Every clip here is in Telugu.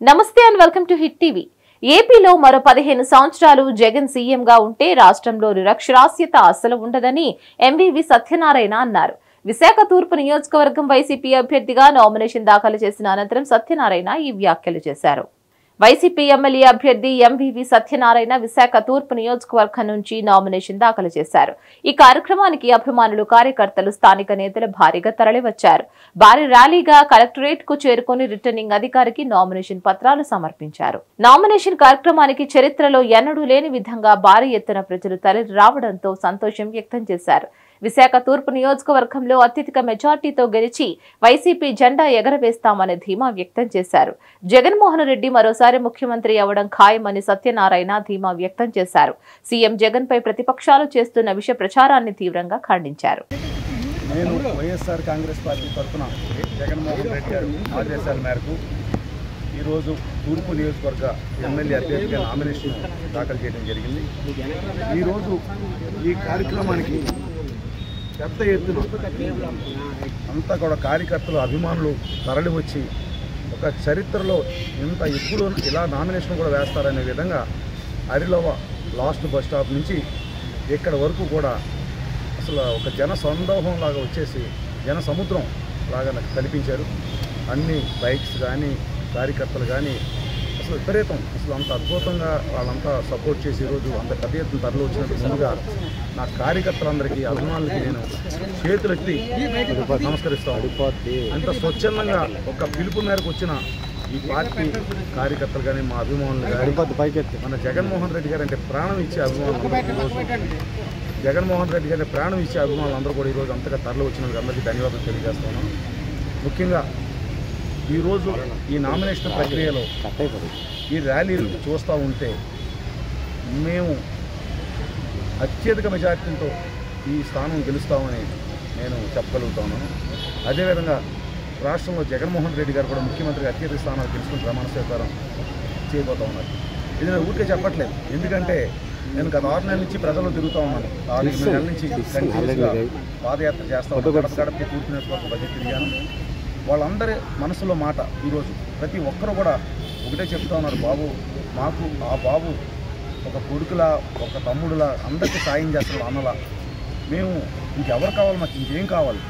నమస్తే and welcome to hit TV. ఏపీలో మరో 15 సంవత్సరాలు జగన్ సీఎంగా ఉంటే రాష్ట్రంలో నిరక్షరాస్యత అసలు ఉండదని ఎంవీవీ సత్యనారాయణ అన్నారు. విశాఖ తూర్పు నియోజకవర్గం వైసీపీ అభ్యర్థిగా నామినేషన్ దాఖలు చేసిన అనంతరం సత్యనారాయణ ఈ వ్యాఖ్యలు చేశారు. వైసీపీ ఎమ్మెల్యే అభ్యర్థి ఎంవీవీ సత్యనారాయణ విశాఖ తూర్పు నియోజకవర్గం నుంచి నామినేషన్ దాఖలు చేశారు. ఈ కార్యక్రమానికి అభిమానులు, కార్యకర్తలు, స్థానిక నేతలు భారీగా తరలివచ్చారు. భారీ ర్యాలీగా కలెక్టరేట్ కు చేరుకుని రిటర్నింగ్ అధికారికి నామినేషన్ పత్రాలు సమర్పించారు. నామినేషన్ కార్యక్రమానికి చరిత్రలో ఎన్నడూ లేని విధంగా భారీ ఎత్తున ప్రజలు తరలి రావడంతో సంతోషం వ్యక్తం చేశారు. విశాఖ తూర్పు నియోజకవర్గంలో అత్యధిక మెజార్టీతో గెలిచి వైసీపీ జెండా ఎగరవేస్తామని ధీమా వ్యక్తం చేశారు. జగన్మోహన్ రెడ్డి మరోసారి ముఖ్యమంత్రి అవ్వడం ఖాయమని సత్యనారాయణ ధీమా వ్యక్తం చేశారు. సీఎం జగన్ పై ప్రతిపక్షాలు చేస్తున్న విష ప్రచారాన్ని తీవ్రంగా ఖండించారు. నేను వైఎస్ఆర్ కాంగ్రెస్ పార్టీ తరఫున జగన్మోహన్ రెడ్డి గారి ఆదేశాల మేరకు ఈరోజు తూర్పు నియోజకవర్గ ఎమ్మెల్యే అభ్యర్థిగా నామినేషన్ దాఖలు చేయడం జరిగింది. ఈరోజు ఈ కార్యక్రమానికి పెద్ద ఎత్తున అంతా కూడా కార్యకర్తలు, అభిమానులు తరలి వచ్చి ఒక చరిత్రలో ఎప్పుడు ఇలా నామినేషన్ కూడా వేస్తారనే విధంగా అరిలోవ లాస్ట్ బస్ స్టాప్ నుంచి ఇక్కడ వరకు కూడా అసలు ఒక జన సందోహం లాగా వచ్చేసి జన సముద్రం లాగా కల్పించారు. అన్ని బైక్స్ కానీ కార్యకర్తలు కానీ అసలు విపరీతం, అసలు అంత అద్భుతంగా వాళ్ళంతా సపోర్ట్ చేసి ఈరోజు అంత పెద్ద ఎత్తున తరలి వచ్చినట్టు ముందుగా నా కార్యకర్తలందరికీ, అభిమానులకి నేను చేతులెత్తి నమస్కరిస్తాను. అంత స్వచ్ఛందంగా ఒక పిలుపు మేరకు వచ్చిన ఈ పార్టీ కార్యకర్తలు కానీ, మా అభిమానులు కానీ, మన జగన్మోహన్ రెడ్డి గారు అంటే ప్రాణం ఇచ్చే అభిమానులు, ఈరోజు జగన్మోహన్ రెడ్డి గారి ప్రాణం ఇచ్చే అభిమానులు అందరూ కూడా ఈరోజు అంతగా తరలి వచ్చినందుకు అందరికీ ధన్యవాదాలు తెలియజేస్తున్నాను. ముఖ్యంగా ఈరోజు ఈ నామినేషన్ ప్రక్రియలో ఈ ర్యాలీలు చూస్తూ ఉంటే మేము అత్యధిక మెజార్టీతో ఈ స్థానం గెలుస్తామని నేను చెప్పగలుగుతాను. అదేవిధంగా రాష్ట్రంలో జగన్మోహన్ రెడ్డి గారు కూడా ముఖ్యమంత్రిగా అత్యధిక స్థానాలు గెలుచుకుని ప్రమాణ స్వీకారం చేయబోతూ ఉన్నారు. ఇది నేను ఊరికే చెప్పట్లేదు, ఎందుకంటే నేను గత 6 నెలల నుంచి ప్రజల్లో తిరుగుతూ ఉన్నాను. 4 నెలల నుంచి కంటిన్యూస్గా పాదయాత్ర చేస్తా ఉన్నాను. గడపకి తూర్పు నియోజకవర్గం బడ్జెట్ తిరిగాను. వాళ్ళందరి మనసులో మాట ఈరోజు ప్రతి ఒక్కరు కూడా ఒకటే చెప్తా ఉన్నారు, బాబు మాకు ఆ బాబు ఒక కొడుకులా, ఒక తమ్ముడులా అందరికీ సాయం చేస్తారు. అన్నలా మేము ఇంకెవరు కావాలి, మాకు ఇంకేం కావాలి,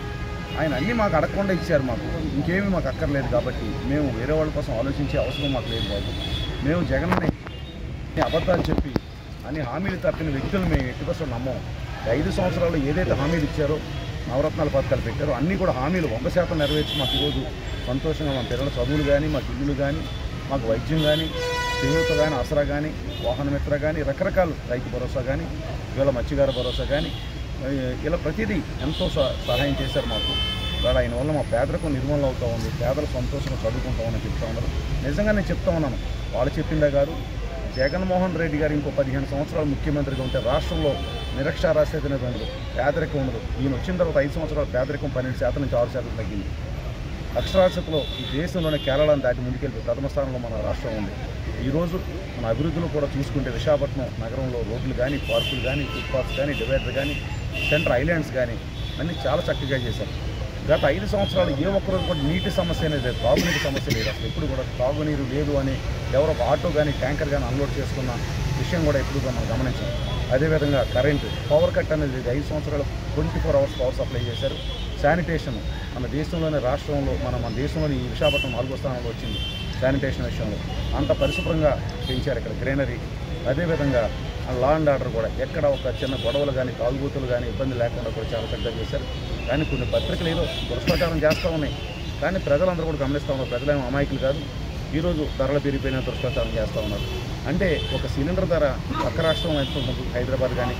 ఆయన అన్నీ మాకు అడగకుండా ఇచ్చారు. మాకు ఇంకేమీ మాకు అక్కర్లేదు. కాబట్టి మేము వేరే వాళ్ళ కోసం ఆలోచించే అవసరం మాకు లేదు బాబు. మేము జగన్ని అబద్ధాలు చెప్పి అన్ని హామీలు తప్పిన వ్యక్తులు మేము ఎట్టి నమ్మం. 5 సంవత్సరాల్లో ఏదైతే హామీలు ఇచ్చారో, నవరత్నాల పథకాలు పెట్టారో అన్నీ కూడా హామీలు 100% నెరవేర్చి మాకు ఈరోజు సంతోషంగా మా పిల్లల చదువులు కానీ, మాకు ఇల్లులు కానీ, మాకు వైద్యం కానీ, చేయూత కానీ, ఆసరా కానీ, వాహన మిత్ర కానీ, రకరకాల రైతు భరోసా కానీ, ఇవాళ మత్స్యకార భరోసా కానీ, ఇలా ప్రతిదీ ఎంతో సహాయం చేశారు మాకు. ఇవాళ ఆయన వల్ల మా పేదరికం నిర్మూలన అవుతూ ఉంది, పేదలు సంతోషంగా చదువుకుంటామని చెప్తా ఉన్నారు. నిజంగా నేను చెప్తా ఉన్నాను, వాళ్ళు చెప్పిందే కాదు, జగన్మోహన్ రెడ్డి గారు ఇంకో 15 సంవత్సరాలు ముఖ్యమంత్రిగా ఉంటే రాష్ట్రంలో నిరక్షరాస్యత అనేది ఉండదు, పేదరికం ఉండదు. ఈయన వచ్చిన తర్వాత 5 సంవత్సరాలు పేదరికం 12% నుంచి 6% తగ్గింది. అక్షరాస్యతలో ఈ దేశంలోనే కేరళను దాటి ముందుకెళ్ళి ప్రథమ స్థానంలో మన రాష్ట్రం ఉంది. ఈరోజు మన అభివృద్ధిలో కూడా చూసుకుంటే విశాఖపట్నం నగరంలో రోడ్లు కానీ, పార్కులు కానీ, ఫుట్పాత్స్ కానీ, డివైడర్ కానీ, సెంటర్ ఐలాండ్స్ కానీ అన్నీ చాలా చక్కగా చేశారు. గత 5 సంవత్సరాలు ఏ ఒక్కరోజు కూడా నీటి సమస్య అనేది లేదు, తాగునీటి సమస్య లేదు. అసలు ఎప్పుడు కూడా తాగునీరు లేదు అని ఎవరో ఒక ఆటో కానీ, ట్యాంకర్ కానీ అన్లోడ్ చేసుకున్న విషయం కూడా ఎప్పుడు మనం గమనించాం. అదేవిధంగా కరెంటు, పవర్ కట్ అనేది 5 సంవత్సరాలు 24 అవర్స్ పవర్ సప్లై చేశారు. శానిటేషన్ మన దేశంలోనే, రాష్ట్రంలో మన దేశంలోని ఈ విశాఖపట్నం 4వ స్థానంలో వచ్చింది శానిటేషన్ విషయంలో. అంత పరిశుభ్రంగా పెంచారు ఇక్కడ గ్రీనరీ. అదేవిధంగా లా అండ్ ఆర్డర్ కూడా ఎక్కడ ఒక చిన్న గొడవలు కానీ, తాగుబోతులు కానీ ఇబ్బంది లేకుండా కూడా చాలా చక్కగా చేశారు. కానీ కొన్ని పత్రికలు ఏదో దుష్ప్రచారం చేస్తూ ఉన్నాయి, కానీ ప్రజలందరూ కూడా గమనిస్తూ ఉన్నారు. ప్రజలేమో అమాయకులు కాదు. ఈరోజు ధరలు పెరిగిపోయిన దుష్ప్రచారం చేస్తూ ఉన్నారు. అంటే ఒక సిలిండర్ ధర పక్క రాష్ట్రం ఎంత ఉంటుంది, హైదరాబాద్ కానీ,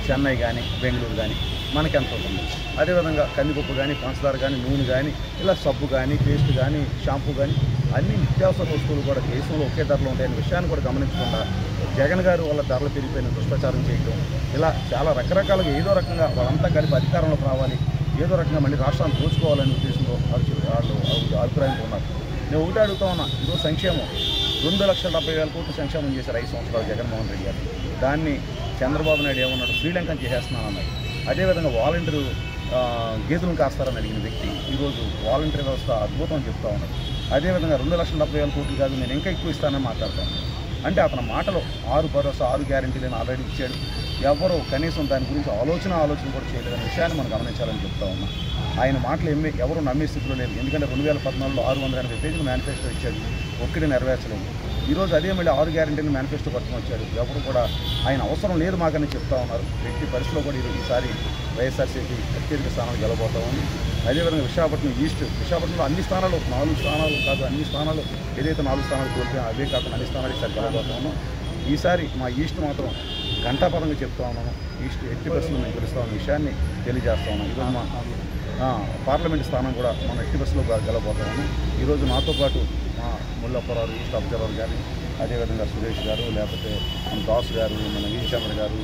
చెన్నై కానీ, బెంగళూరు కానీ మనకి ఎంత ఉంటుంది. అదేవిధంగా కందిపప్పు కానీ, పంచదార కానీ, నూనె కానీ, ఇలా సబ్బు కానీ, పేస్ట్ కానీ, షాంపూ కానీ అన్ని నిత్యావసర వస్తువులు కూడా దేశంలో ఒకే ధరలో ఉంటాయనే విషయాన్ని కూడా గమనించకుండా జగన్ గారు వాళ్ళ ధరలు పెరిగిపోయిన దుష్ప్రచారం చేయడం, ఇలా చాలా రకరకాలుగా ఏదో రకంగా వాళ్ళంతా కలిపి అధికారంలోకి రావాలి, ఏదో రకంగా మళ్ళీ రాష్ట్రాన్ని దోచుకోవాలనే ఉద్దేశంలో వాళ్ళు అభిప్రాయంతో ఉన్నారు. నేను ఒకటి అడుగుతా ఉన్నా, ఈరోజు సంక్షేమం 2,70,000 కోట్లు సంక్షేమం చేశారు 5 సంవత్సరాలు జగన్మోహన్ రెడ్డి గారు. దాన్ని చంద్రబాబు నాయుడు ఏమన్నాడు, శ్రీలంకన్ చేసేస్తున్నాను అన్నారు. అదేవిధంగా వాలంటీరు గేదెలను కాస్తారని అడిగిన వ్యక్తి ఈరోజు వాలంటీర్ వ్యవస్థ అద్భుతం చెప్తా ఉన్నారు. అదేవిధంగా 2,70,000 కోట్లు కాదు నేను ఇంకా ఎక్కువ ఇస్తానని మాట్లాడతాను. అంటే అతని మాటలో 6 భరోసా 6 గ్యారెంటీలను ఆల్రెడీ ఇచ్చాడు. ఎవరో కనీసం దాని గురించి ఆలోచన కూడా చేయలేదనే విషయాన్ని మనం గమనించాలని చెప్తా ఉన్నాం. ఆయన మాటలు ఎవరు నమ్మే స్థితిలో లేదు. ఎందుకంటే 2014లో 680 పేజీలు మేనిఫెస్టో ఇచ్చాడు, ఒక్కటి నెరవేర్చలేదు. ఈరోజు అదే మళ్ళీ 6 గ్యారెంటీలు మేనిఫెస్టో పట్టుకుని వచ్చాడు. ఎవరు కూడా ఆయన అవసరం లేదు మాకని చెప్తా ఉన్నారు. ఎట్టి పరిస్థితిలో కూడా ఈసారి వైఎస్ఆర్సీపీ అత్యధిక స్థానాలు గెలవబోతా ఉంది. అదేవిధంగా విశాఖపట్నం ఈస్ట్, విశాఖపట్నంలో అన్ని స్థానాలు 4 స్థానాలు కాదు, అన్ని స్థానాలు ఏదైతే 4 స్థానాలు కోల్పోయాం అవే కాకుండా అన్ని స్థానాలు ఈసారి గెలవబోతా ఉన్నాం. ఈసారి మా ఈస్ట్ మాత్రం గంటాపరంగా చెప్తా ఉన్నాము. ఈస్ట్ ఎట్టి పరిస్థితులు మేము గెలుస్తామన్న విషయాన్ని తెలియజేస్తా ఉన్నాం. ఈరోజు మా పార్లమెంట్ స్థానం కూడా మన ఎట్టి పరిస్థితుల్లో గెలవబోతా ఉన్నాం. ఈరోజు నాతో పాటు మా ముల్లప్పరావు ఈస్ట్ అబ్జర్వర్ గారు, అదేవిధంగా సురేష్ గారు, లేకపోతే దాస్ గారు, మన వీరచంద్ర గారు,